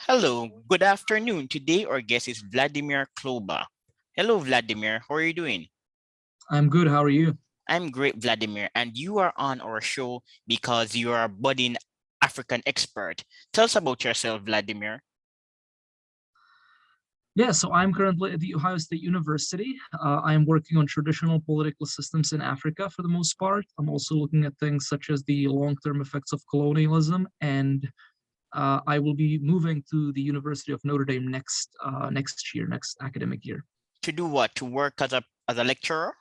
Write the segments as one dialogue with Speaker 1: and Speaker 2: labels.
Speaker 1: Hello, good afternoon. Today our guest is Vladimir Chlouba. Hello, Vladimir. How are you doing?
Speaker 2: I'm good. How are you?
Speaker 1: I'm great, Vladimir, and you are on our show because you are a budding African expert. Tell us about yourself, Vladimir.
Speaker 2: Yeah, so I'm currently at the Ohio State University. I am working on traditional political systems in Africa for the most part. I'm also looking at things such as the long-term effects of colonialism, and I will be moving to the University of Notre Dame next year, next academic year,
Speaker 1: To do what? To work as a lecturer?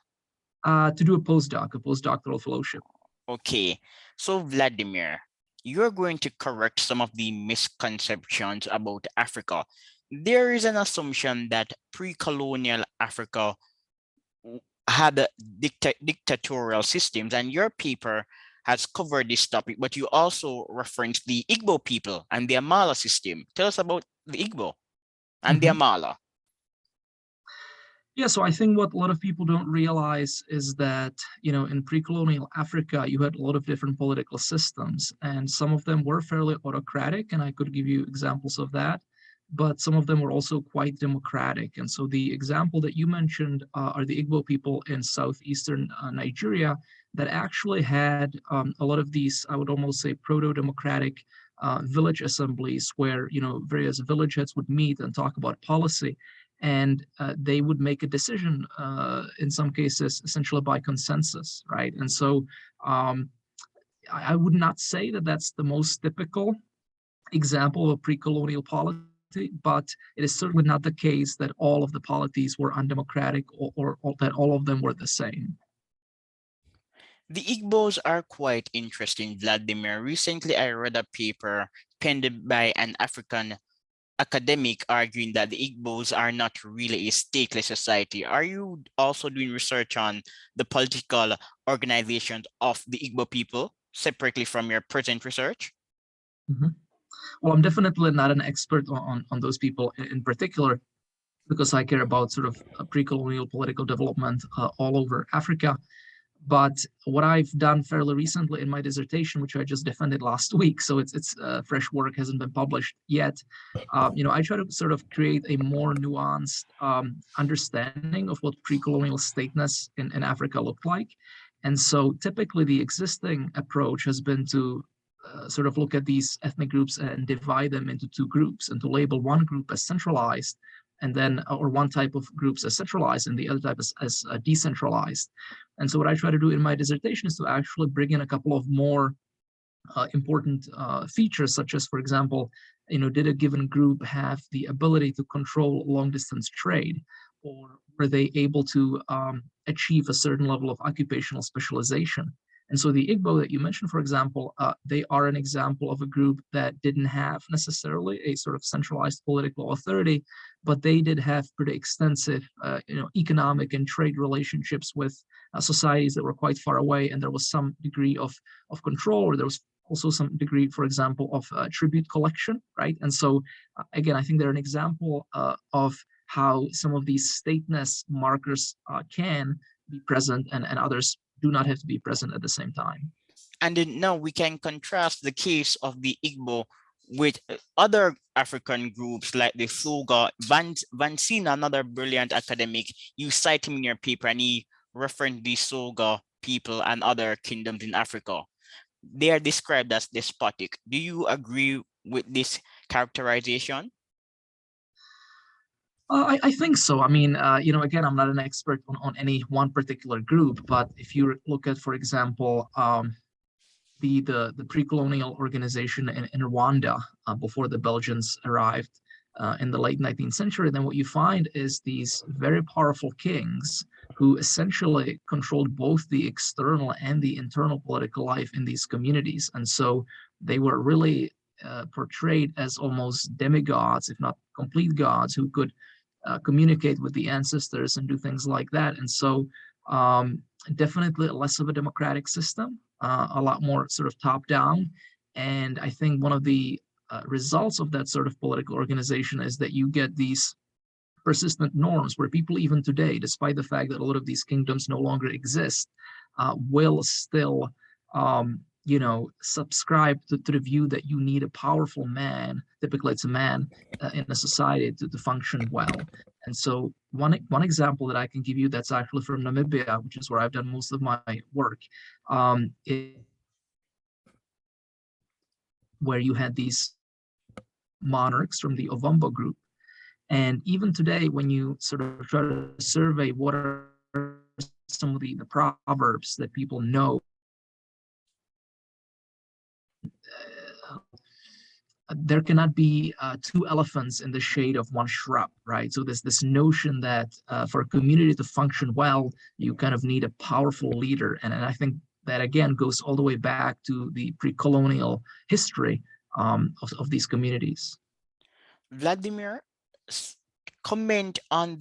Speaker 2: to do a postdoctoral fellowship.
Speaker 1: Okay. So, Vladimir, you're going to correct some of the misconceptions about Africa. There is an assumption that pre-colonial Africa had dictatorial systems, and your paper has covered this topic, but you also reference the Igbo people and the Amala system. Tell us about the Igbo and the
Speaker 2: Mhm.
Speaker 1: Amala.
Speaker 2: Yeah, so I think what a lot of people don't realize is that, in pre-colonial Africa, you had a lot of different political systems, and some of them were fairly autocratic, and I could give you examples of that, but some of them were also quite democratic. And so the example that you mentioned are the Igbo people in southeastern Nigeria that actually had a lot of these, I would almost say, proto-democratic village assemblies where, various village heads would meet and talk about policy, and they would make a decision in some cases essentially by consensus, right? And so um, I would not say that that's the most typical example of pre-colonial polity, but it is certainly not the case that all of the polities were undemocratic, or that all of them were the same.
Speaker 1: The Igbos are quite interesting, Vladimir. Recently, I read a paper penned by an African academic arguing that the Igbos are not really a stateless society. Are you also doing research on the political organization of the Igbo people separately from your present research?
Speaker 2: Mhm. Well, I'm definitely not an expert on those people in particular, because I care about sort of pre-colonial political development all over Africa. But what I've done fairly recently in my dissertation, which I just defended last week, so it's fresh work, hasn't been published yet. I try to sort of create a more nuanced understanding of what pre-colonial stateness in Africa looked like. And so typically the existing approach has been to sort of look at these ethnic groups and divide them into two groups, and to label one group as centralized, and then or one type of groups as centralized and the other type as decentralized. And so what I try to do in my dissertation is to actually bring in a couple of more important features, such as, for example, did a given group have the ability to control long distance trade, or were they able to achieve a certain level of occupational specialization? And so the Igbo that you mentioned, for example, they are an example of a group that didn't have necessarily a sort of centralized political authority, but they did have pretty extensive, economic and trade relationships with societies that were quite far away, and there was some degree of control, or there was also some degree, for example, of tribute collection, right? And so, again, I think they're an example of how some of these stateness markers can be present, and others do not have to be present at the same time.
Speaker 1: And then now we can contrast the case of the Igbo with other African groups like the Soga. Van Sina, another brilliant academic, you cite him in your paper and he referenced the Soga people and other kingdoms in Africa. They are described as despotic. Do you agree with this characterization?
Speaker 2: I think so. I mean, again, I'm not an expert on any one particular group, but if you look at, for example, the pre-colonial organization in Rwanda before the Belgians arrived in the late 19th century, then what you find is these very powerful kings who essentially controlled both the external and the internal political life in these communities. And so they were really portrayed as almost demigods, if not complete gods, who could communicate with the ancestors and do things like that. And so definitely less of a democratic system, a lot more sort of top down. And I think one of the results of that sort of political organization is that you get these persistent norms where people even today, despite the fact that a lot of these kingdoms no longer exist, will still subscribe to the view that you need a powerful man. Typically, it's a man in a society to function well. And so one example that I can give you that's actually from Namibia, which is where I've done most of my work, where you had these monarchs from the Ovambo group. And even today, when you sort of try to survey what are some of the proverbs that people know, there cannot be two elephants in the shade of one shrub, right? So there's this notion that for a community to function well, you kind of need a powerful leader. And I think that, again, goes all the way back to the pre-colonial history of these communities.
Speaker 1: Vladimir, comment on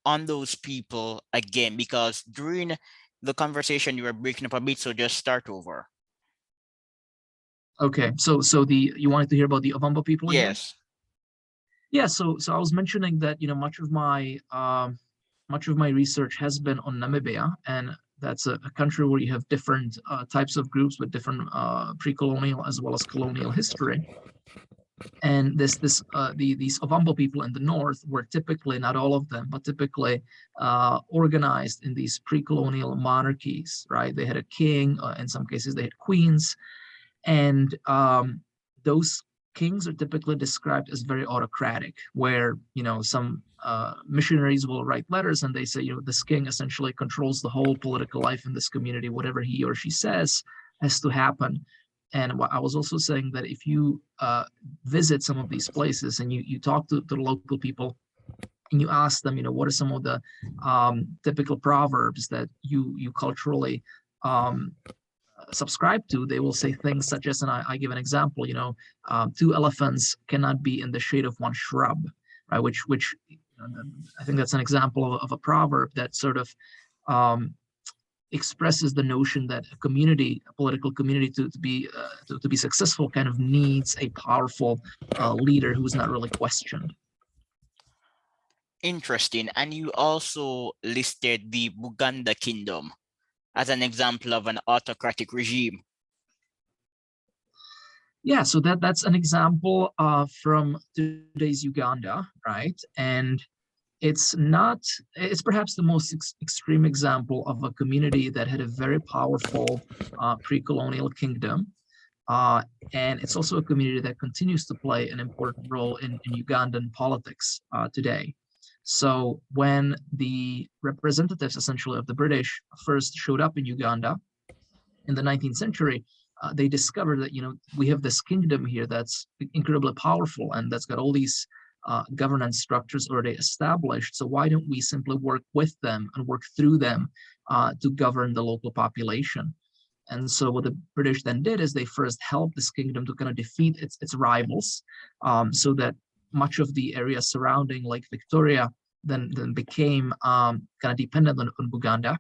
Speaker 1: on those people again, because during the conversation you were breaking up a bit, so just start over.
Speaker 2: Okay, so you wanted to hear about the Ovambo people again?
Speaker 1: Yes.
Speaker 2: Yeah, so I was mentioning that much of my research has been on Namibia, and that's a country where you have different types of groups with different pre-colonial as well as colonial history. And these Ovambo people in the north were typically, not all of them, but typically organized in these pre-colonial monarchies, right? They had a king, in some cases they had queens, and those kings are typically described as very autocratic, where some missionaries will write letters and they say, this king essentially controls the whole political life in this community. Whatever he or she says has to happen. And I was also saying that if you visit some of these places and you talk to the local people and you ask them, what are some of the typical proverbs that you culturally subscribe to, they will say things such as, and I give an example, two elephants cannot be in the shade of one shrub, right? Which I think that's an example of a proverb that sort of expresses the notion that a political community to be successful kind of needs a powerful leader who's not really questioned.
Speaker 1: Interesting. And you also listed the Buganda Kingdom as an example of an autocratic regime.
Speaker 2: Yeah, so that's an example from today's Uganda, right? And it's perhaps the most extreme example of a community that had a very powerful pre-colonial kingdom. And it's also a community that continues to play an important role in Ugandan politics today. So when the representatives essentially of the British first showed up in Uganda in the 19th century, they discovered that, we have this kingdom here that's incredibly powerful and that's got all these governance structures already established. So why don't we simply work with them and work through them to govern the local population? And so what the British then did is they first helped this kingdom to kind of defeat its rivals, so that much of the area surrounding Lake Victoria then became kind of dependent on Buganda.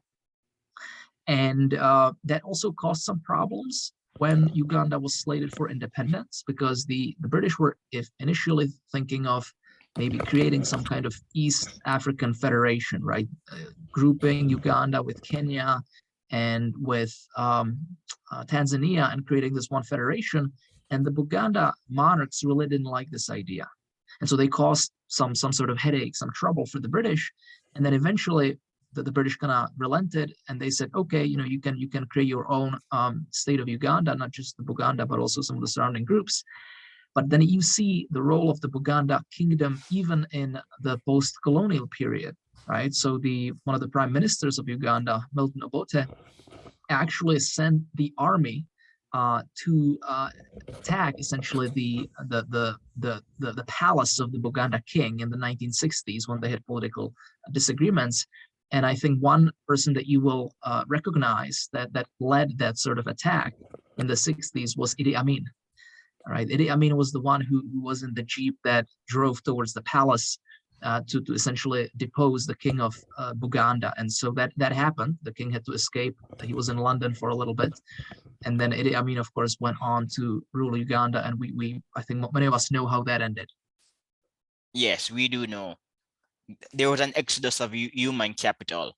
Speaker 2: And that also caused some problems when Uganda was slated for independence, because the British were initially thinking of maybe creating some kind of East African federation, right? Grouping Uganda with Kenya and with Tanzania and creating this one federation. And the Buganda monarchs really didn't like this idea. And so they caused some sort of headache, some trouble for the British. And then eventually the British kind of relented and they said, okay, you can create your own state of Uganda, not just the Buganda, but also some of the surrounding groups. But then you see the role of the Buganda kingdom even in the post-colonial period, right? So one of the prime ministers of Uganda, Milton Obote, actually sent the army to attack essentially the palace of the Buganda king in the 1960s when they had political disagreements. And I think one person that you will recognize that led that sort of attack in the 60s was Idi Amin. All right, Idi Amin was the one who was in the jeep that drove towards the palace to essentially depose the king of Buganda. And so that happened. The king had to escape. He was in London for a little bit. And then Idi Amin, of course, went on to rule Uganda. And I think many of us know how that ended.
Speaker 1: Yes, we do know. There was an exodus of human capital.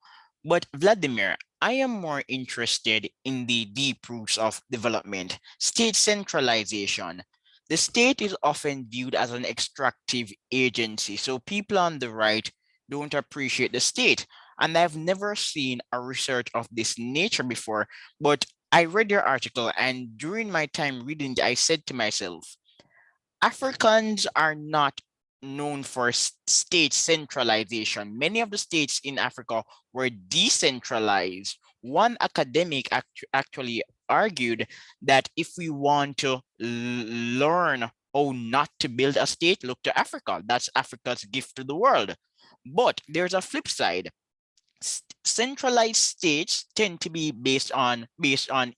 Speaker 1: But Vladimir, I am more interested in the deep roots of development, state centralization. The state is often viewed as an extractive agency, so people on the right don't appreciate the state. And I've never seen a research of this nature before, but I read your article, and during my time reading, I said to myself, Africans are not known for state centralization. Many of the states in Africa were decentralized. One academic actually argued that if we want to learn how not to build a state, look to Africa. That's Africa's gift to the world. But there's a flip side. Centralized states tend to be based on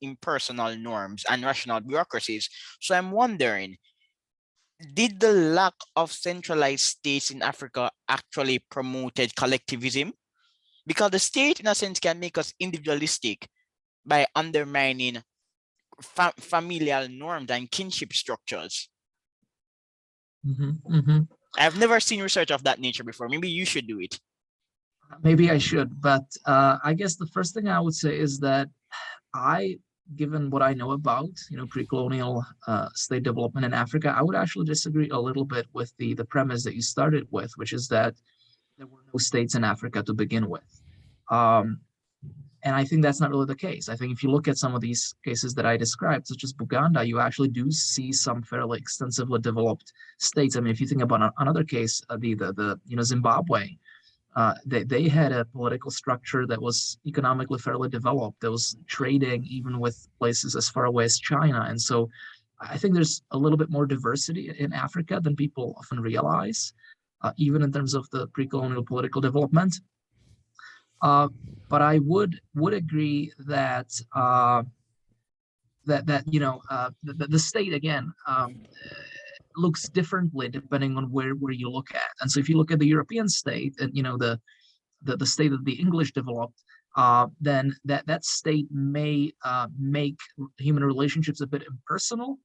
Speaker 1: impersonal norms and rational bureaucracies. So I'm wondering, did the lack of centralized states in Africa actually promoted collectivism? Because the state, in a sense, can make us individualistic by undermining familial norms and kinship structures. I've never seen research of that nature before. Maybe you should do it.
Speaker 2: Maybe I should, but I guess the first thing I would say is that given what I know about, pre-colonial state development in Africa, I would actually disagree a little bit with the premise that you started with, which is that there were no states in Africa to begin with. And I think that's not really the case. I think if you look at some of these cases that I described, such as Buganda, you actually do see some fairly extensively developed states. I mean, if you think about another case, Zimbabwe, they had a political structure that was economically fairly developed. There was trading even with places as far away as China. And so I think there's a little bit more diversity in Africa than people often realize, even in terms of the pre-colonial political development. But I would agree that the state again looks differently depending on where you look at. And so if you look at the European state and the state that the English developed, then that state may make human relationships a bit impersonal.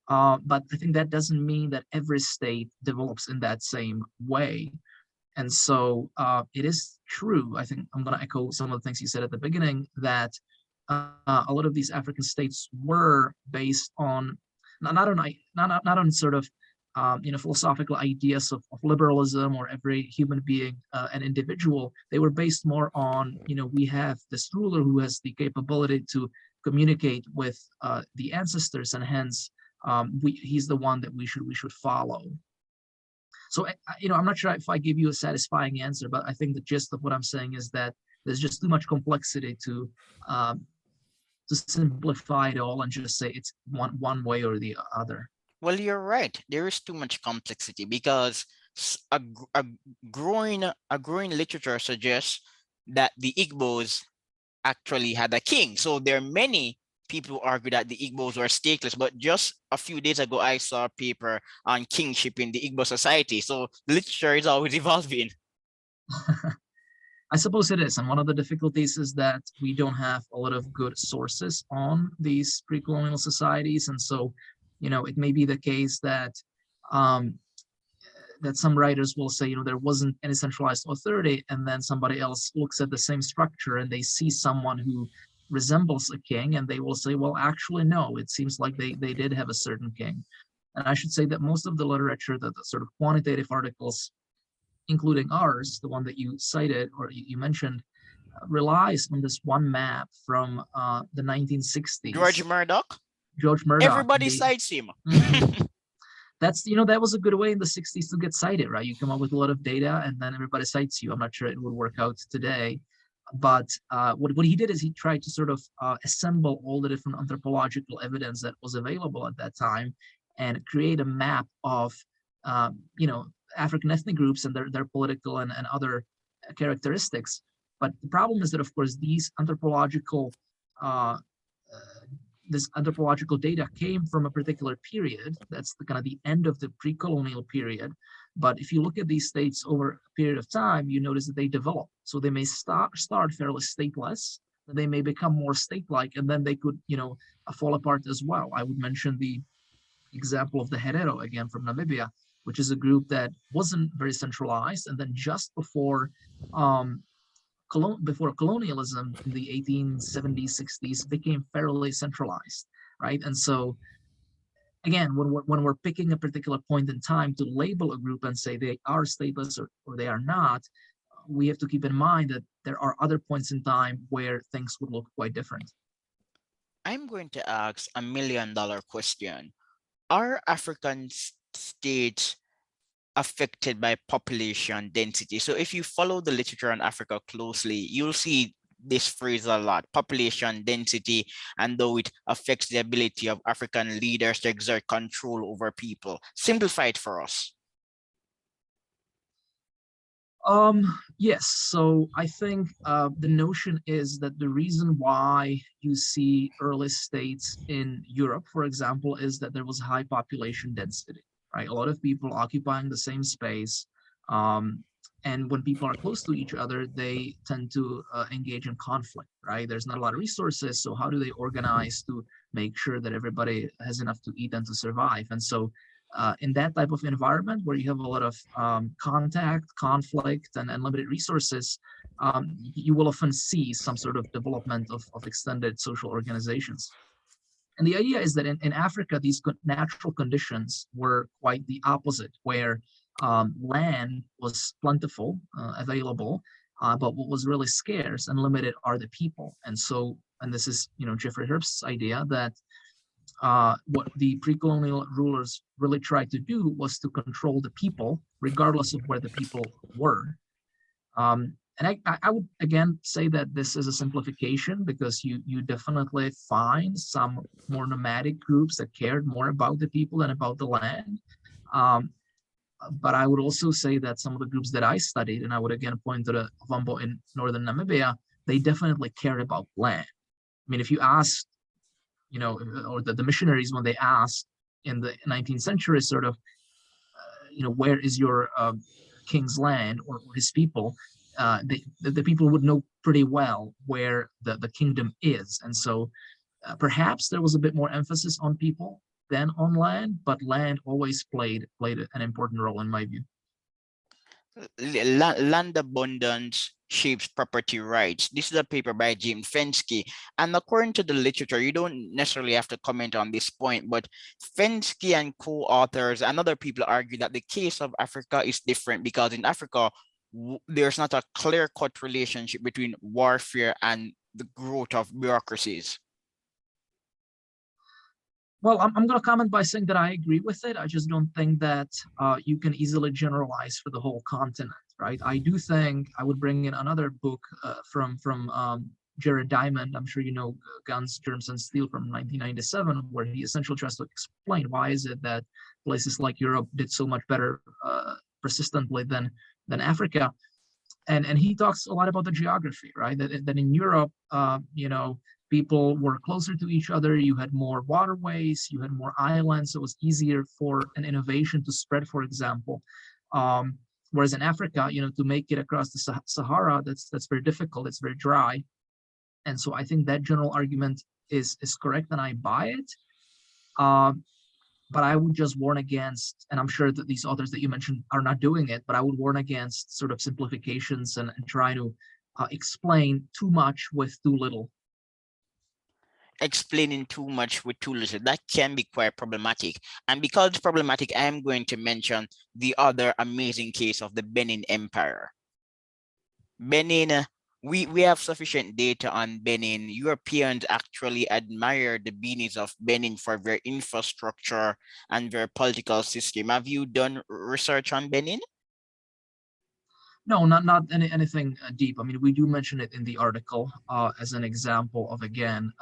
Speaker 2: But I think that doesn't mean that every state develops in that same way. And so it is true, I think I'm going to echo some of the things you said at the beginning, that a lot of these African states were based on not on sort of philosophical ideas of liberalism or every human being an individual. They were based more on, we have this ruler who has the capability to communicate with the ancestors, and hence he's the one that we should follow. So, I'm not sure if I give you a satisfying answer, but I think the gist of what I'm saying is that there's just too much complexity to simplify it all and just say it's one way or the other.
Speaker 1: Well, you're right. There is too much complexity because a growing literature suggests that the Igbos actually had a king. So there are many people who argue that the Igbos were stateless, but just a few days ago, I saw a paper on kingship in the Igbo society. So literature is always evolving.
Speaker 2: I suppose it is. And one of the difficulties is that we don't have a lot of good sources on these pre-colonial societies. And so, it may be the case that that some writers will say, there wasn't any centralized authority, and then somebody else looks at the same structure and they see someone who resembles a king, and they will say, well, actually, no, it seems like they did have a certain king. And I should say that most of the literature, the sort of quantitative articles, including ours, the one that you cited or you mentioned, relies on this one map from the 1960s.
Speaker 1: George Murdoch?
Speaker 2: George Murdoch.
Speaker 1: Everybody cites him.
Speaker 2: That's, that was a good way in the 60s to get cited, right? You come up with a lot of data and then everybody cites you. I'm not sure it would work out today. But what he did is he tried to sort of assemble all the different anthropological evidence that was available at that time and create a map of, African ethnic groups and their political and other characteristics. But the problem is that, of course, these anthropological data came from a particular period. That's the kind of the end of the pre-colonial period. But if you look at these states over a period of time, you notice that they develop. So they may start fairly stateless, they may become more state-like, and then they could, fall apart as well. I would mention the example of the Herero, again, from Namibia, which is a group that wasn't very centralized. And then just before before colonialism in the 1870s, 60s became fairly centralized, right? And so again, when we're picking a particular point in time to label a group and say they are stateless or they are not, we have to keep in mind that there are other points in time where things would look quite different.
Speaker 1: I'm going to ask $1 million question. Are African states affected by population density? So if you follow the literature on Africa closely, you'll see this phrase a lot: population density, and though it affects the ability of African leaders to exert control over people. Simplify it for us.
Speaker 2: Yes, so I think the notion is that the reason why you see early states in Europe, for example, is that there was high population density, right? A lot of people occupying the same space. Um, and when people are close to each other, they tend to engage in conflict, right? There's not a lot of resources, so how do they organize to make sure that everybody has enough to eat and to survive? And so in that type of environment where you have a lot of contact, conflict, and limited resources, you will often see some sort of development of extended social organizations. And the idea is that in Africa, these natural conditions were quite the opposite, where land was plentiful, available, but what was really scarce and limited are the people. And so, and this is, Jeffrey Herbst's idea that what the pre-colonial rulers really tried to do was to control the people, regardless of where the people were. And I would again say that this is a simplification because you definitely find some more nomadic groups that cared more about the people than about the land. Um, but I would also say that some of the groups that I studied, and I would again point to the Avagambo in northern Namibia, they definitely cared about land. I mean, if you ask or the missionaries when they asked in the 19th century, sort of, where is your king's land or his people? The people would know pretty well where the kingdom is. And so perhaps there was a bit more emphasis on people than on land, but land always played an important role in my view.
Speaker 1: Land abundance shapes property rights. This is a paper by Jim Fensky. And according to the literature, you don't necessarily have to comment on this point, but Fensky and co-authors and other people argue that the case of Africa is different because in Africa, there's not a clear-cut relationship between warfare and the growth of bureaucracies.
Speaker 2: Well, I'm going to comment by saying that I agree with it. I just don't think that you can easily generalize for the whole continent, right? I do think I would bring in another book from Jared Diamond. I'm sure you know Guns, Germs, and Steel from 1997, where he essentially tries to explain why is it that places like Europe did so much better persistently than Africa. And he talks a lot about the geography, right? That in Europe, people were closer to each other. You had more waterways, you had more islands. So it was easier for an innovation to spread, for example. Whereas in Africa, to make it across the Sahara, that's very difficult. It's very dry. And so I think that general argument is correct, and I buy it. But I would just warn against, and I'm sure that these authors that you mentioned are not doing it, but I would warn against sort of simplifications and try to explain too much with too little.
Speaker 1: Explaining too much with too little, that can be quite problematic. And because it's problematic, I am going to mention the other amazing case of the Benin Empire. Benin, we have sufficient data on Benin. Europeans actually admire the Benis of Benin for their infrastructure and their political system. Have you done research on Benin?
Speaker 2: No, not anything deep. I mean, we do mention it in the article as an example of, again,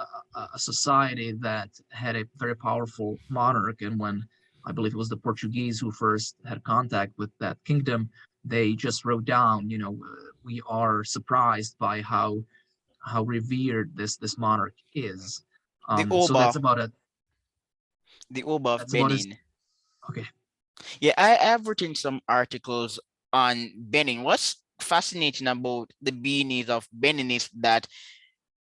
Speaker 2: a society that had a very powerful monarch. And when I believe it was the Portuguese who first had contact with that kingdom, they just wrote down, we are surprised by how revered this monarch is.
Speaker 1: The
Speaker 2: So that's
Speaker 1: Oba,
Speaker 2: about it.
Speaker 1: the Oba of
Speaker 2: That's about it.
Speaker 1: Benin.
Speaker 2: Okay.
Speaker 1: Yeah, I have written some articles on Benin. What's fascinating about the Benis of Benin is that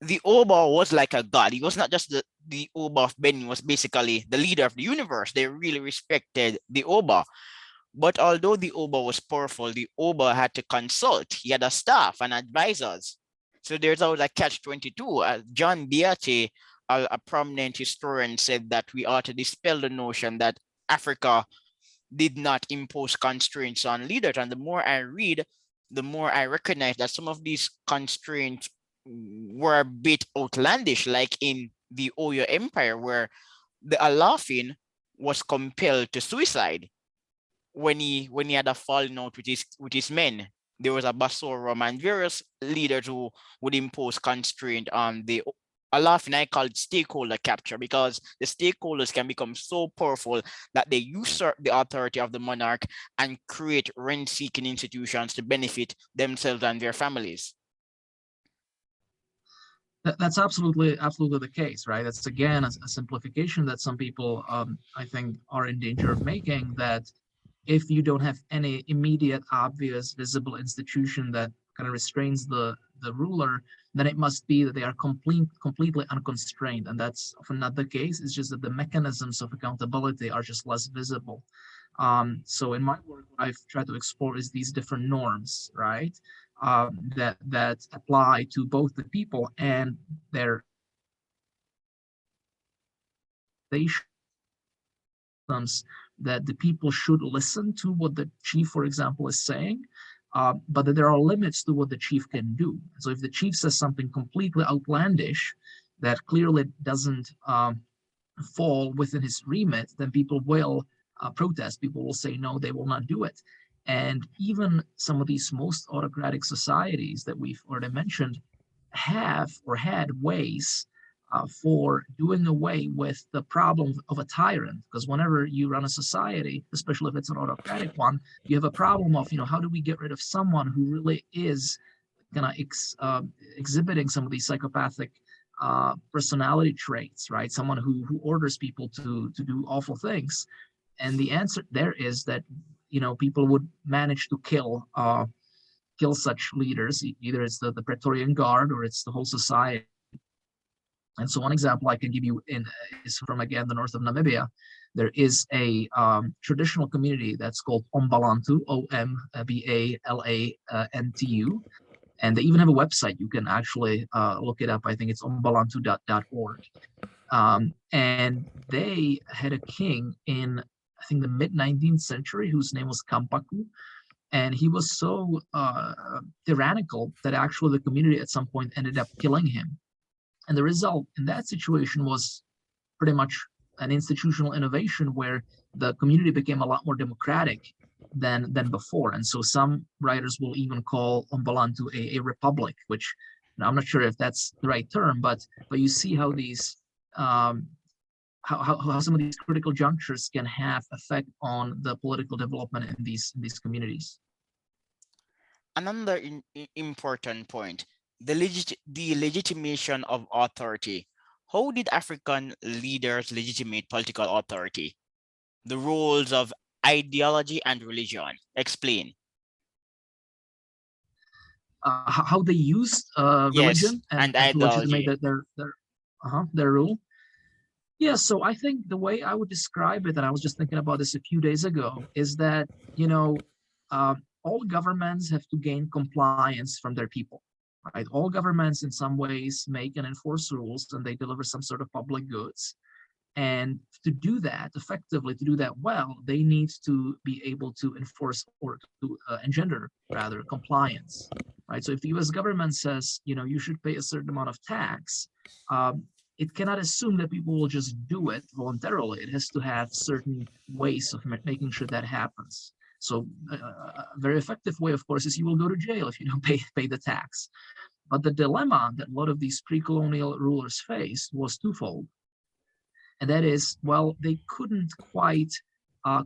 Speaker 1: the Oba was like a god. He was not just the Oba of Benin, was basically the leader of the universe. They really respected the Oba. But although the Oba was powerful, the Oba had to consult. He had a staff and advisors. So there's always a catch-22. John Beatty, a prominent historian, said that we ought to dispel the notion that Africa did not impose constraints on leaders. And the more I read, the more I recognize that some of these constraints were a bit outlandish, like in the Oyo Empire, where the Alafin was compelled to suicide when he had a falling out with his men. There was a Basorum and various leaders who would impose constraint on the Alafin. I call it stakeholder capture, because the stakeholders can become so powerful that they usurp the authority of the monarch and create rent-seeking institutions to benefit themselves and their families.
Speaker 2: That's absolutely the case, right? That's again a simplification that some people I think are in danger of making, that if you don't have any immediate, obvious, visible institution that kind of restrains the ruler, then it must be that they are completely unconstrained. And that's often not the case. It's just that the mechanisms of accountability are just less visible. So in my work, what I've tried to explore is these different norms, right? That apply to both the people and their that the people should listen to what the chief, for example, is saying, but that there are limits to what the chief can do. So if the chief says something completely outlandish that clearly doesn't fall within his remit, then people will protest. People will say no, they will not do it. And even some of these most autocratic societies that we've already mentioned have or had ways for doing away with the problem of a tyrant. Because whenever you run a society, especially if it's an autocratic one, you have a problem of, how do we get rid of someone who really is kind of exhibiting some of these psychopathic personality traits, right? Someone who orders people to do awful things. And the answer there is that, people would manage to kill such leaders. Either it's the Praetorian Guard or it's the whole society. And so one example I can give you is from, again, the north of Namibia. There is a traditional community that's called Ombalantu, Ombalantu, and they even have a website. You can actually look it up. I think it's ombalantu.org. And they had a king in, I think, the mid-19th century whose name was Kampaku. And he was so tyrannical that actually the community at some point ended up killing him. And the result in that situation was pretty much an institutional innovation where the community became a lot more democratic than before. And so some writers will even call Ombalantu a republic, which I'm not sure if that's the right term, but you see how these how some of these critical junctures can have effect on the political development in these communities.
Speaker 1: Another important point, the legitimation of authority. How did African leaders legitimate political authority? The roles of ideology and religion. Explain.
Speaker 2: How they used
Speaker 1: Yes,
Speaker 2: religion and
Speaker 1: and
Speaker 2: to legitimate
Speaker 1: ideology.
Speaker 2: their rule. Yeah, so I think the way I would describe it, and I was just thinking about this a few days ago, is that, all governments have to gain compliance from their people, right? All governments in some ways make and enforce rules, and they deliver some sort of public goods. And to do that effectively, to do that well, they need to be able to enforce or to engender, rather, compliance, right? So if the US government says, you should pay a certain amount of tax, it cannot assume that people will just do it voluntarily. It has to have certain ways of making sure that happens. So a very effective way, of course, is you will go to jail if you don't pay the tax. But the dilemma that a lot of these pre-colonial rulers faced was twofold. And that is, well, they couldn't quite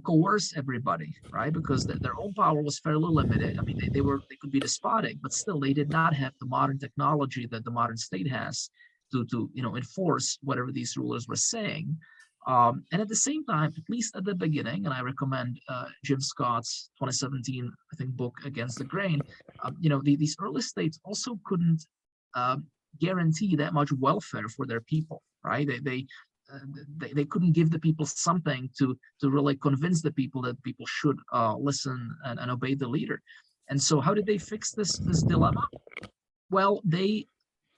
Speaker 2: coerce everybody, right? Because their own power was fairly limited. I mean, they could be despotic, but still they did not have the modern technology that the modern state has to enforce whatever these rulers were saying. And at the same time, at least at the beginning, and I recommend Jim Scott's 2017, I think, book Against the Grain, these early states also couldn't guarantee that much welfare for their people, right? They they couldn't give the people something to really convince the people that people should listen and obey the leader. And so how did they fix this dilemma? Well, they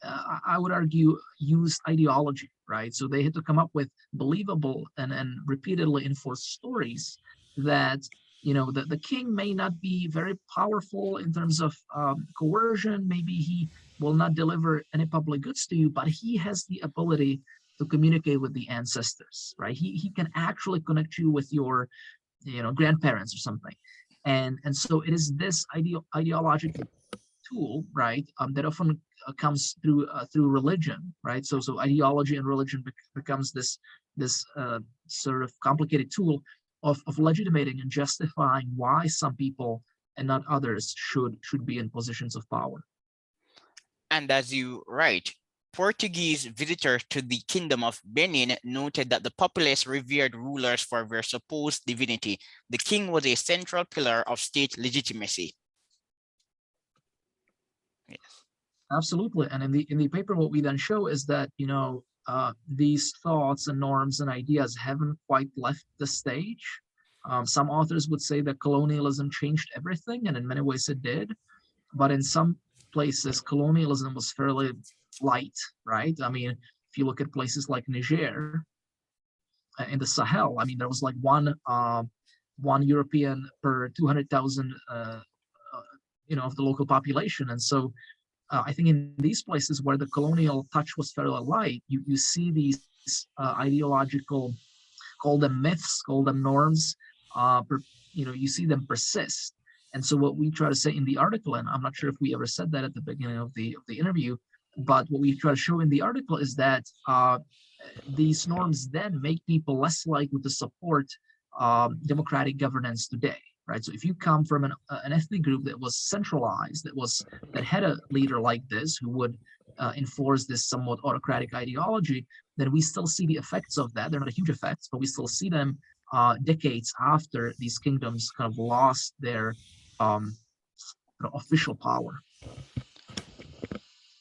Speaker 2: I would argue used ideology, right? So they had to come up with believable and repeatedly enforced stories that the king may not be very powerful in terms of coercion. Maybe he will not deliver any public goods to you, but he has the ability to communicate with the ancestors, right? He can actually connect you with your grandparents or something. And so it is this ideological tool, right, that often comes through religion, right? So ideology and religion becomes this sort of complicated tool of legitimating and justifying why some people and not others should be in positions of power.
Speaker 1: And as you write, Portuguese visitors to the Kingdom of Benin noted that the populace revered rulers for their supposed divinity. The king was a central pillar of state legitimacy. Yes.
Speaker 2: Absolutely. And in the paper, what we then show is that these thoughts and norms and ideas haven't quite left the stage. Some authors would say that colonialism changed everything, and in many ways it did. But in some places, colonialism was fairly light, right? I mean, if you look at places like Niger in the Sahel, I mean, there was like one European per 200,000, of the local population, and so I think in these places where the colonial touch was fairly light, you see these ideological, call them myths, call them norms, you see them persist. And so what we try to say in the article, and I'm not sure if we ever said that at the beginning of the interview, but what we try to show in the article is that these norms then make people less likely to support democratic governance today. Right. So if you come from an ethnic group that was centralized, that had a leader like this who would enforce this somewhat autocratic ideology, then we still see the effects of that. They're not huge effects, but we still see them decades after these kingdoms kind of lost their official power.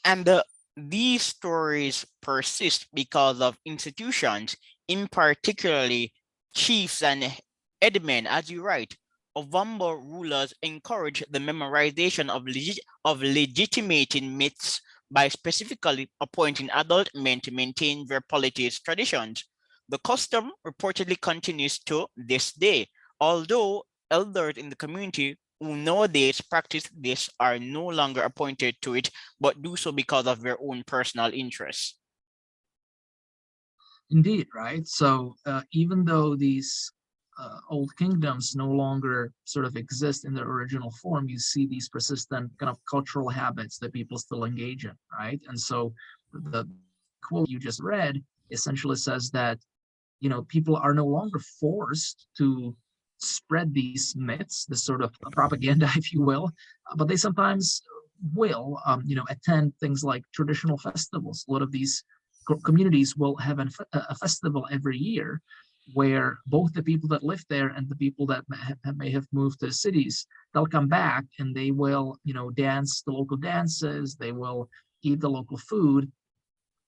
Speaker 1: And these stories persist because of institutions, in particularly chiefs and headmen, as you write. Ovambo rulers encouraged the memorization of legitimating myths by specifically appointing adult men to maintain their polities traditions. The custom reportedly continues to this day, although elders in the community who nowadays practice this are no longer appointed to it, but do so because of their own personal interests.
Speaker 2: Indeed, right? So even though these old kingdoms no longer sort of exist in their original form, you see these persistent kind of cultural habits that people still engage in, right? And so the quote you just read essentially says that, people are no longer forced to spread these myths, this sort of propaganda, if you will, but they sometimes will, attend things like traditional festivals. A lot of these communities will have a festival every year where both the people that live there and the people that may have moved to the cities, they'll come back and they will, dance the local dances, they will eat the local food.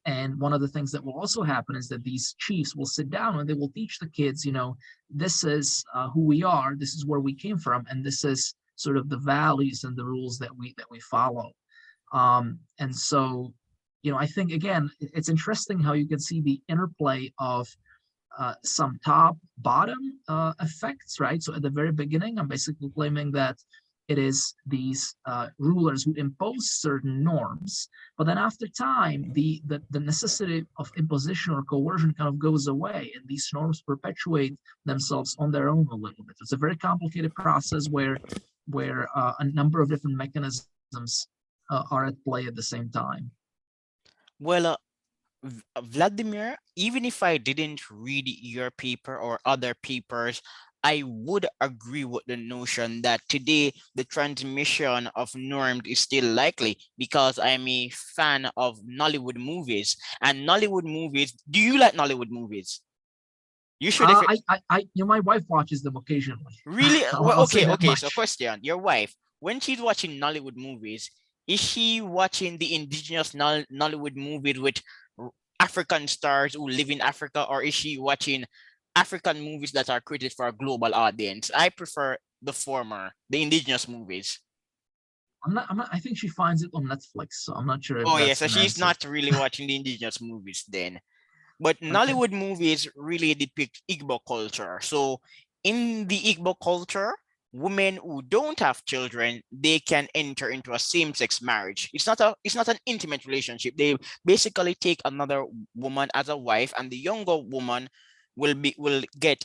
Speaker 2: And one of the things that will also happen is that these chiefs will sit down and they will teach the kids, this is who we are, this is where we came from, and this is sort of the values and the rules that we follow. And so, I think, again, it's interesting how you can see the interplay of some top-bottom effects, right? So at the very beginning, I'm basically claiming that it is these rulers who impose certain norms, but then after time, the necessity of imposition or coercion kind of goes away, and these norms perpetuate themselves on their own a little bit. It's a very complicated process where a number of different mechanisms are at play at the same time.
Speaker 1: Well, Vladimir, even if I didn't read your paper or other papers, I would agree with the notion that today the transmission of norms is still likely because I'm a fan of Nollywood movies. And Nollywood movies, do you like Nollywood movies? You should.
Speaker 2: My wife watches them occasionally.
Speaker 1: Really?
Speaker 2: I'll say that
Speaker 1: Okay.
Speaker 2: much.
Speaker 1: So, question: your wife, when she's watching Nollywood movies, is she watching the indigenous Nollywood movies with African stars who live in Africa, or is she watching African movies that are created for a global audience? I prefer the former, the indigenous movies.
Speaker 2: I think she finds it on Netflix, so I'm not sure if
Speaker 1: Oh yeah,
Speaker 2: that's
Speaker 1: so
Speaker 2: an
Speaker 1: she's
Speaker 2: answer.
Speaker 1: not really watching the indigenous movies then. But
Speaker 2: Okay.
Speaker 1: Nollywood movies really depict Igbo culture. So in the Igbo culture, women who don't have children, they can enter into a same-sex marriage. It's not an intimate relationship. They basically take another woman as a wife, and the younger woman will get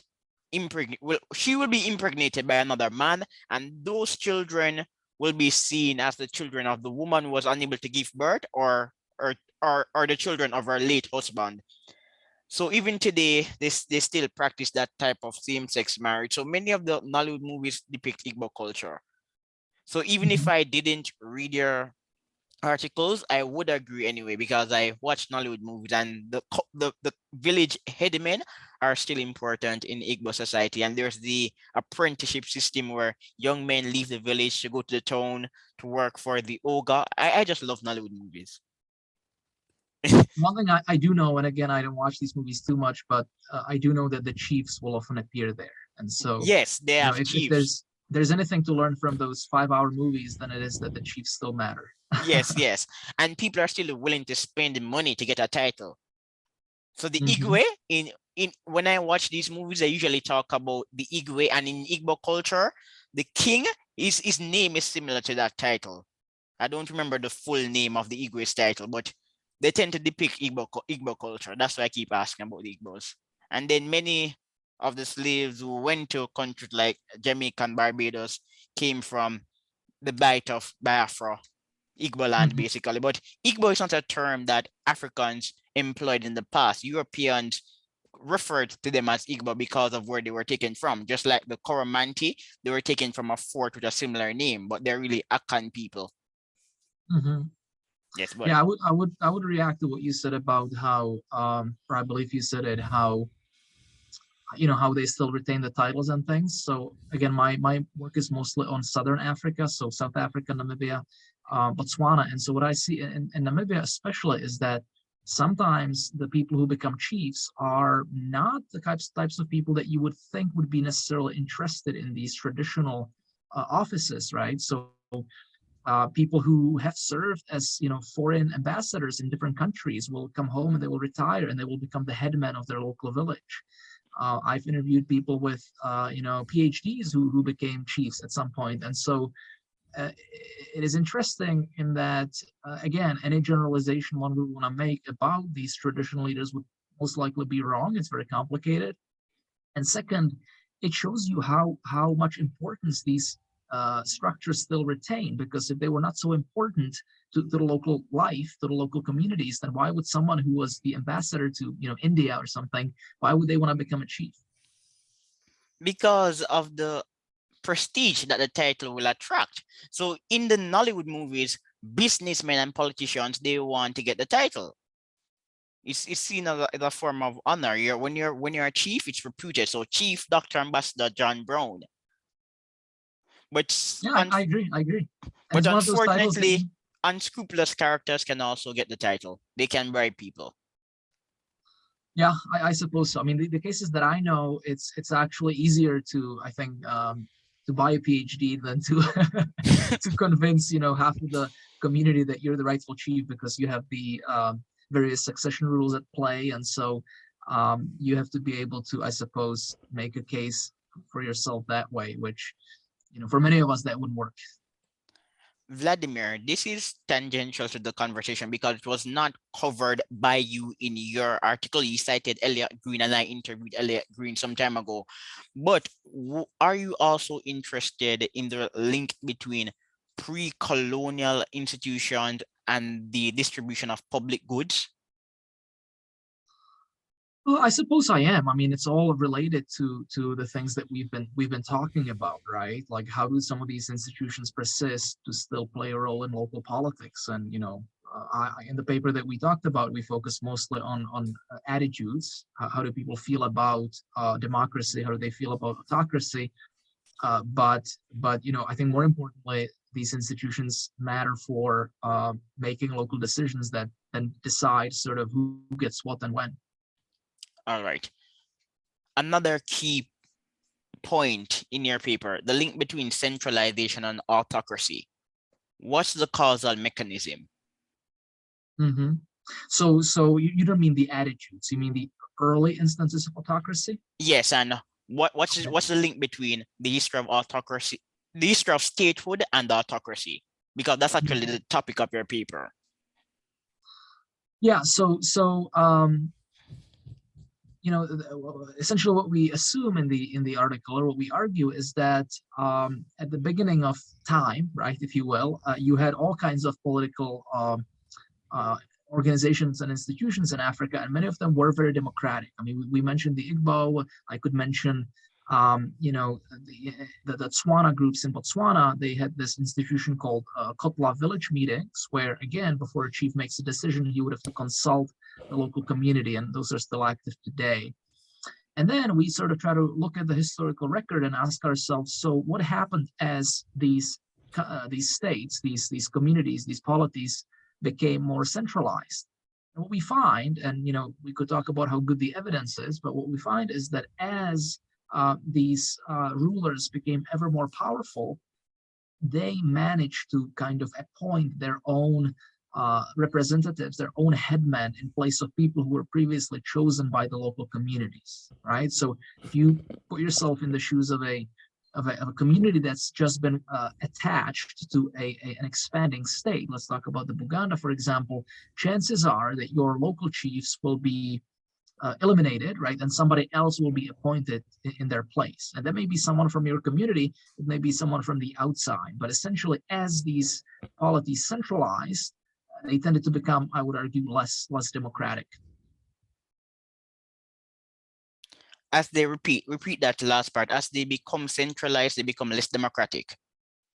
Speaker 1: impregnated. She will be impregnated by another man, and those children will be seen as the children of the woman who was unable to give birth, or the children of her late husband. So even today, they still practice that type of same-sex marriage. So many of the Nollywood movies depict Igbo culture. So even if
Speaker 2: Mhm.
Speaker 1: I didn't read your articles, I would agree anyway, because I watch Nollywood movies, and the village headmen are still important in Igbo society. And there's the apprenticeship system where young men leave the village to go to the town to work for the Oga. I just love Nollywood movies.
Speaker 2: One thing I do know, and again, I don't watch these movies too much, but I do know that the chiefs will often appear there. And so,
Speaker 1: Yes, they have
Speaker 2: if
Speaker 1: chiefs.
Speaker 2: there's anything to learn from those 5 hour movies, then it is that the chiefs still matter.
Speaker 1: Yes, yes. And people are still willing to spend the money to get a title. So the
Speaker 2: Hmm.
Speaker 1: Igwe in when I watch these movies, I usually talk about the Igwe, and in Igbo culture, the king is his name is similar to that title. I don't remember the full name of the Igwe's title, but they tend to depict Igbo culture. That's why I keep asking about the Igbos. And then many of the slaves who went to countries like Jamaica and Barbados came from the Bight of Biafra, Igbo land,
Speaker 2: Hmm.
Speaker 1: basically. But Igbo is not a term that Africans employed in the past. Europeans referred to them as Igbo because of where they were taken from. Just like the Coromantee, they were taken from a fort with a similar name, but they're really Akan people.
Speaker 2: Hmm.
Speaker 1: Yes, but
Speaker 2: Yeah, I would react to what you said about how, or I believe you said it, how how they still retain the titles and things. So again, my work is mostly on Southern Africa, so South Africa, Namibia, Botswana. And so what I see in Namibia especially is that sometimes the people who become chiefs are not the types of people that you would think would be necessarily interested in these traditional offices, right? So people who have served as foreign ambassadors in different countries will come home and they will retire and they will become the headman of their local village. I've interviewed people with PhDs who became chiefs at some point, and so it is interesting in that again, any generalization one would want to make about these traditional leaders would most likely be wrong. It's very complicated, and second, it shows you how much importance these structures still retain. Because if they were not so important to the local life, to the local communities, then why would someone who was the ambassador to India or something, why would they want to become a chief?
Speaker 1: because of the prestige that the title will attract. So in the Nollywood movies, businessmen and politicians, they want to get the title. It's seen as a form of honor. When you're a chief, it's reputed. So Chief Dr. Ambassador John Brown. But
Speaker 2: Yeah, I agree. I agree. And
Speaker 1: but
Speaker 2: it's one of those titles that
Speaker 1: unfortunately, unscrupulous characters can also get the title. They can bribe people.
Speaker 2: yeah, I suppose so. I mean, the cases that I know, it's actually easier to, I think, to buy a PhD than to to convince half of the community that you're the rightful chief, because you have the various succession rules at play, and so you have to be able to, I suppose, make a case for yourself that way, which for many of us that wouldn't work.
Speaker 1: Vladimir, this is tangential to the conversation because it was not covered by you in your article. You cited Elliot Green, and I interviewed Elliot Green some time ago. But are you also interested in the link between pre-colonial institutions and the distribution of public goods?
Speaker 2: Well, I suppose I am. I mean, it's all related to the things that we've been talking about, right? Like, how do some of these institutions persist to still play a role in local politics? And in the paper that we talked about, we focus mostly on attitudes. How do people feel about democracy? How do they feel about autocracy? But I think more importantly, these institutions matter for making local decisions that then decide sort of who gets what and when.
Speaker 1: All right. Another key point in your paper, the link between centralization and autocracy. What's the causal mechanism?
Speaker 2: Mm-hmm. So you don't mean the attitudes, you mean the early instances of autocracy?
Speaker 1: Yes, and
Speaker 2: Okay.
Speaker 1: what's the link between the history of autocracy, the history of statehood and autocracy? Because that's actually
Speaker 2: Mhm.
Speaker 1: the topic of your paper.
Speaker 2: Yeah, you know, essentially what we assume in the article, or what we argue, is that at the beginning of time, right, if you will, you had all kinds of political uh, organizations and institutions in Africa, and many of them were very democratic. I mean, we mentioned the Igbo. I could mention, you know, the Tswana groups in Botswana. They had this institution called Kotla village meetings, where again, before a chief makes a decision, he would have to consult the local community, and those are still active today. And then we sort of try to look at the historical record and ask ourselves, so what happened as these states, these communities, these polities became more centralized? And what we find, and you know, we could talk about how good the evidence is, but what we find is that as these rulers became ever more powerful, they managed to kind of appoint their own representatives, their own headmen in place of people who were previously chosen by the local communities, right? So if you put yourself in the shoes of a community that's just been attached to an expanding state, let's talk about the Buganda, for example, chances are that your local chiefs will be eliminated, right? And somebody else will be appointed in their place. And that may be someone from your community, it may be someone from the outside. But essentially, as these polities centralized, they tended to become, I would argue, less democratic.
Speaker 1: As they repeat that last part, as they become centralized, they become less democratic.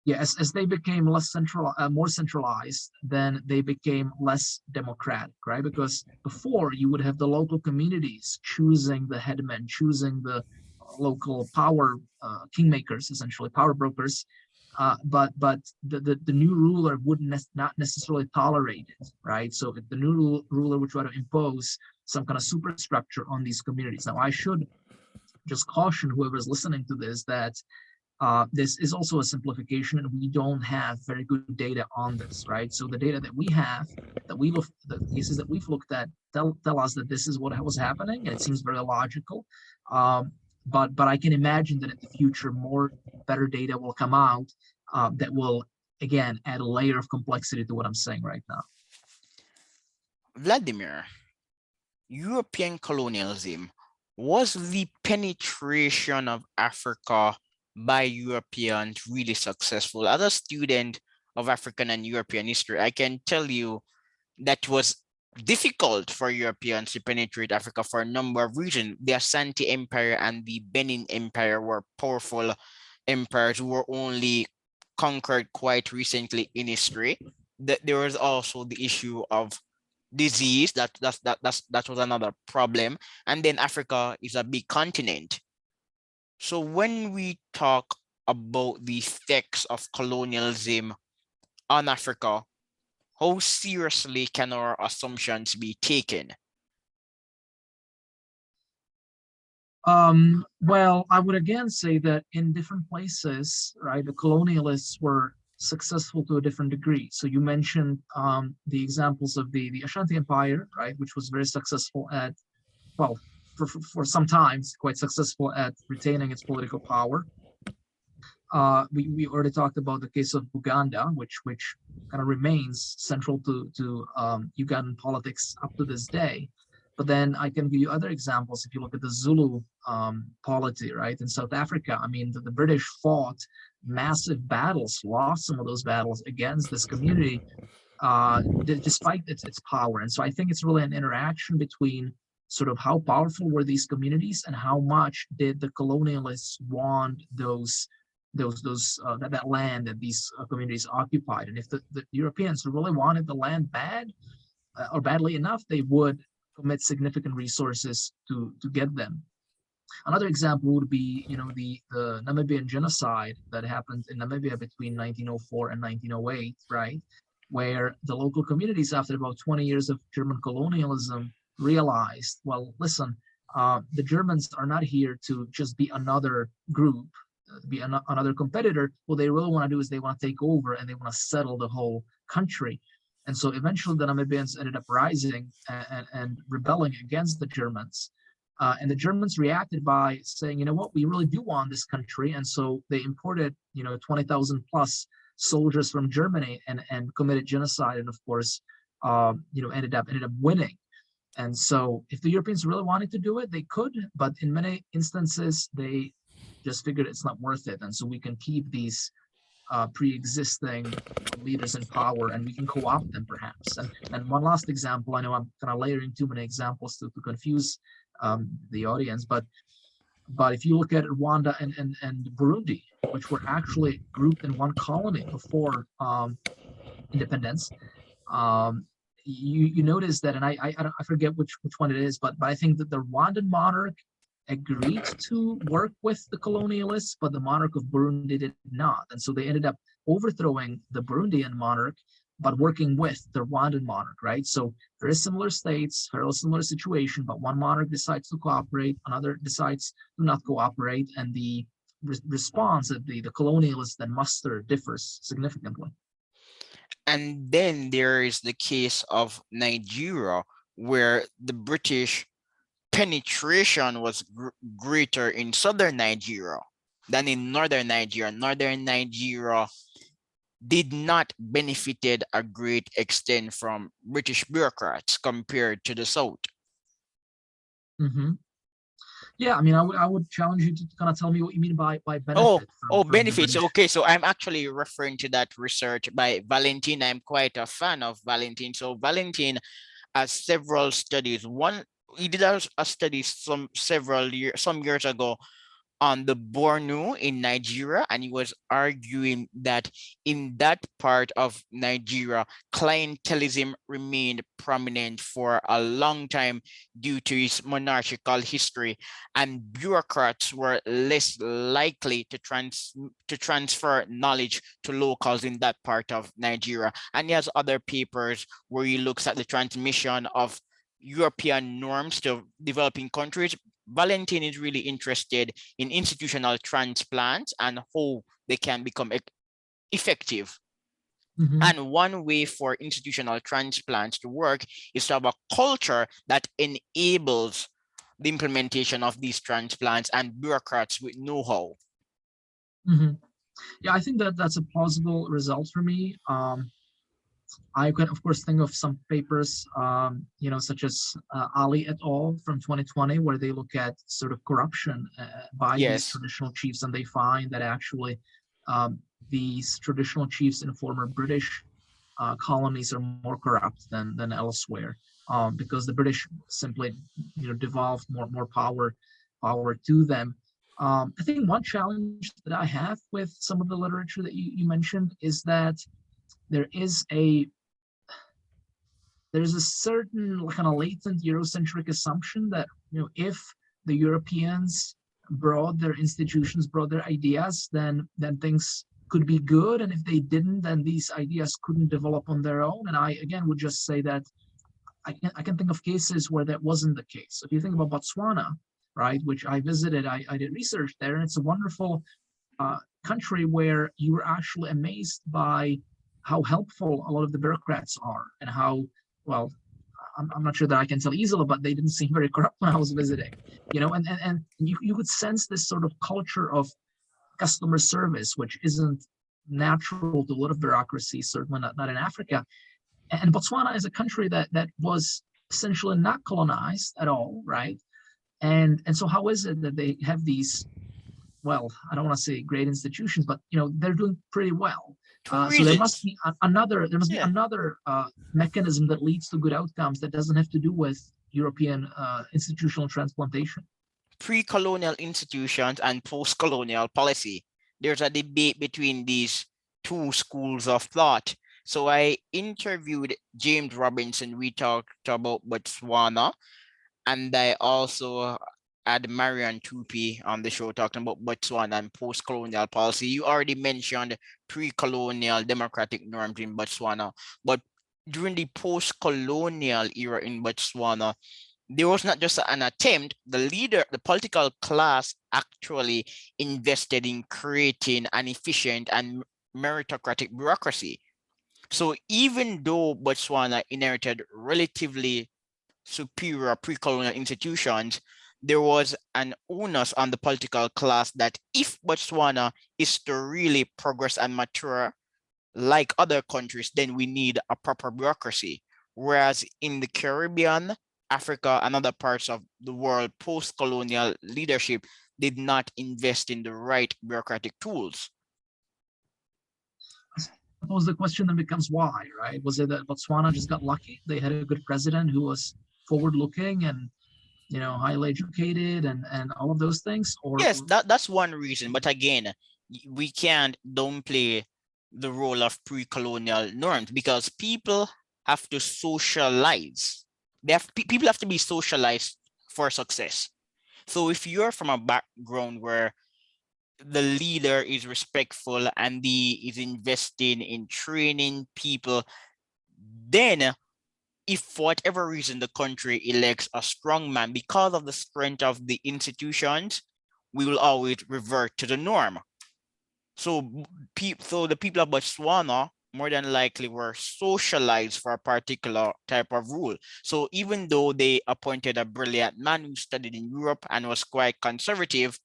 Speaker 2: Yeah, as they became less central, more centralized, then they became less democratic, right? Because before you would have the local communities choosing the headmen, choosing the local power kingmakers, essentially power brokers. But the new ruler would not necessarily tolerate it, right? So if the new ruler would try to impose some kind of superstructure on these communities. Now, I should just caution whoever's listening to this that this is also a simplification, and we don't have very good data on this, right? So the data that we have, the cases that we've looked at, tell us that this is what was happening, and it seems very logical. But I can imagine that in the future, more better data will come out that will again add a layer of complexity to what I'm saying right now.
Speaker 1: Vladimir, European colonialism, was the penetration of Africa by Europeans really successful? As a student of African and European history, I can tell you that was difficult for Europeans to penetrate Africa for a number of reasons. The Asante Empire and the Benin Empire were powerful empires who were only conquered quite recently in history. There was also the issue of disease. That was another problem. And then Africa is a big continent. So when we talk about the effects of colonialism on Africa, how seriously can our assumptions be taken?
Speaker 2: Well, I would again say that in different places, right, the colonialists were successful to a different degree. So you mentioned the examples of the Ashanti Empire, right, which was very successful at, well, for some time, quite successful at retaining its political power. We already talked about the case of Uganda, which kind of remains central to Ugandan politics up to this day. But then I can give you other examples. If you look at the Zulu polity, right, in South Africa, I mean, the British fought massive battles, lost some of those battles against this community, despite its power. And so I think it's really an interaction between sort of how powerful were these communities and how much did the colonialists want that land that these communities occupied. And if the Europeans really wanted the land bad or badly enough, they would commit significant resources to get them. Another example would be, the Namibian genocide that happened in Namibia between 1904 and 1908, right? Where the local communities, after about 20 years of German colonialism, realized, well, listen, the Germans are not here to just be another group, be another competitor. What they really want to do is they want to take over and they want to settle the whole country. And so eventually the Namibians ended up rising and rebelling against the Germans. And the Germans reacted by saying, you know what, we really do want this country. And so they imported, 20,000 plus soldiers from Germany and committed genocide. And of course, ended up winning. And so if the Europeans really wanted to do it, they could, but in many instances, they just figured it's not worth it. And so we can keep these pre-existing leaders in power and we can co-opt them perhaps. And one last example, I know I'm kind of layering too many examples to confuse the audience, but if you look at Rwanda and Burundi, which were actually grouped in one colony before independence, you notice that, and I forget which one it is, but I think that the Rwandan monarch agreed to work with the colonialists, but the monarch of Burundi did not. And so they ended up overthrowing the Burundian monarch, but working with the Rwandan monarch, right? So very similar states, very similar situation, but one monarch decides to cooperate, another decides to not cooperate, and the response that the colonialists then muster differs significantly.
Speaker 1: And then there is the case of Nigeria, where the British penetration was greater in southern Nigeria than in northern Nigeria. Northern Nigeria did not benefited a great extent from British bureaucrats compared to the south.
Speaker 2: Mm-hmm. Yeah, I mean, I would challenge you to kind of tell me what you mean by benefit.
Speaker 1: From benefits. Okay, so I'm actually referring to that research by Valentin. I'm quite a fan of Valentin. So Valentin has several studies. One, he did a study some years ago on the Borno in Nigeria, and he was arguing that in that part of Nigeria, clientelism remained prominent for a long time due to its monarchical history, and bureaucrats were less likely to transfer knowledge to locals in that part of Nigeria. And he has other papers where he looks at the transmission of European norms to developing countries. Valentin is really interested in institutional transplants and how they can become effective.
Speaker 2: Mm-hmm.
Speaker 1: And one way for institutional transplants to work is to have a culture that enables the implementation of these transplants and bureaucrats with know-how.
Speaker 2: Mm-hmm. Yeah, I think that that's a plausible result for me. I can, of course, think of some papers, such as Ali et al. From 2020, where they look at sort of corruption by these traditional chiefs, and they find that actually these traditional chiefs in former British colonies are more corrupt than elsewhere, because the British simply, devolved more power to them. I think one challenge that I have with some of the literature that you mentioned is that there's a certain kind of latent Eurocentric assumption that, if the Europeans brought their institutions, brought their ideas, then things could be good. And if they didn't, then these ideas couldn't develop on their own. And I, again, would just say that I can think of cases where that wasn't the case. So if you think about Botswana, right, which I visited, I did research there, and it's a wonderful country where you were actually amazed by how helpful a lot of the bureaucrats are, and how, well, I'm not sure that I can tell easily, but they didn't seem very corrupt when I was visiting, and you could sense this sort of culture of customer service, which isn't natural to a lot of bureaucracy, certainly not in Africa. And Botswana is a country that was essentially not colonized at all, right? And so how is it that they have these, well, I don't want to say great institutions, but they're doing pretty well. So there must be another mechanism that leads to good outcomes that doesn't have to do with European institutional transplantation.
Speaker 1: Pre-colonial institutions and post-colonial policy. There's a debate between these two schools of thought. So I interviewed James Robinson. We talked about Botswana, and I also had Marian Tupi on the show talking about Botswana and post-colonial policy. You already mentioned pre-colonial democratic norms in Botswana, but during the post-colonial era in Botswana, there was not just an attempt. The political class actually invested in creating an efficient and meritocratic bureaucracy. So even though Botswana inherited relatively superior pre-colonial institutions, there was an onus on the political class that if Botswana is to really progress and mature like other countries, then we need a proper bureaucracy. Whereas in the Caribbean, Africa, and other parts of the world, post-colonial leadership did not invest in the right bureaucratic tools.
Speaker 2: I suppose the question then becomes why, right? Was it that Botswana just got lucky? They had a good president who was forward-looking and highly educated and all of those things,
Speaker 1: yes, that's one reason. But again, we can't downplay the role of pre-colonial norms because people have to socialize. People have to be socialized for success. So if you're from a background where the leader is respectful and is investing in training people, then if for whatever reason the country elects a strong man because of the strength of the institutions, we will always revert to the norm. So the people of Botswana more than likely were socialized for a particular type of rule. So even though they appointed a brilliant man who studied in Europe and was quite conservative,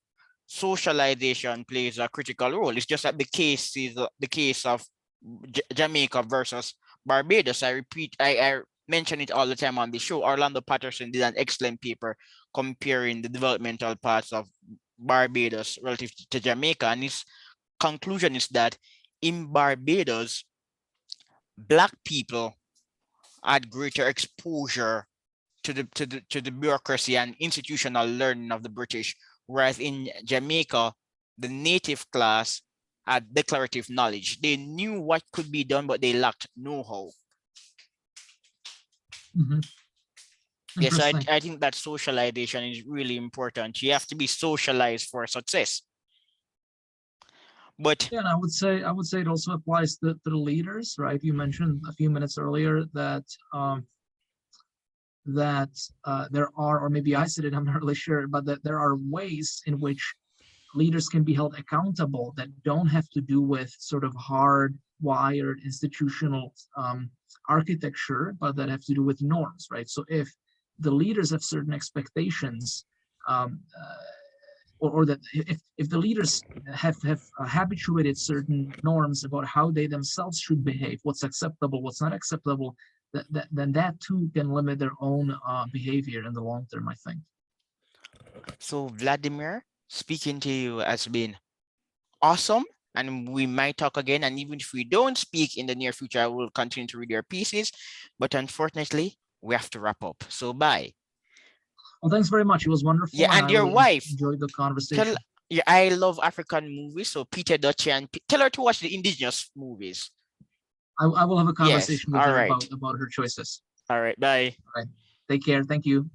Speaker 1: socialization plays a critical role. It's just that the case of Jamaica versus Barbados. I mention it all the time on the show. Orlando Patterson did an excellent paper comparing the developmental paths of Barbados relative to Jamaica, and his conclusion is that in Barbados, Black people had greater exposure to the bureaucracy and institutional learning of the British, whereas in Jamaica, the native class had declarative knowledge. They knew what could be done, but they lacked know-how.
Speaker 2: Mm-hmm.
Speaker 1: Yes, I think that socialization is really important. You have to be socialized for success. But
Speaker 2: yeah, and I would say it also applies to the leaders, right? You mentioned a few minutes earlier that there are, or maybe I said it, I'm not really sure, but that there are ways in which leaders can be held accountable that don't have to do with sort of hard-wired institutional architecture, but that have to do with norms, right? So if the leaders have certain expectations, or that if the leaders have habituated certain norms about how they themselves should behave, what's acceptable, what's not acceptable, then that too can limit their own behavior in the long term, I think.
Speaker 1: So Vladimir, speaking to you has been awesome, and we might talk again. And even if we don't speak in the near future, I will continue to read your pieces. But unfortunately, we have to wrap up. So bye.
Speaker 2: Well, thanks very much. It was wonderful.
Speaker 1: Yeah, and
Speaker 2: I
Speaker 1: your
Speaker 2: really
Speaker 1: wife.
Speaker 2: enjoyed the conversation.
Speaker 1: Yeah, I love African movies. So Peter Dutchy, and tell her to watch the indigenous movies.
Speaker 2: I will have a conversation with her
Speaker 1: right.
Speaker 2: about her choices.
Speaker 1: All right. Bye.
Speaker 2: All right. Take care. Thank you.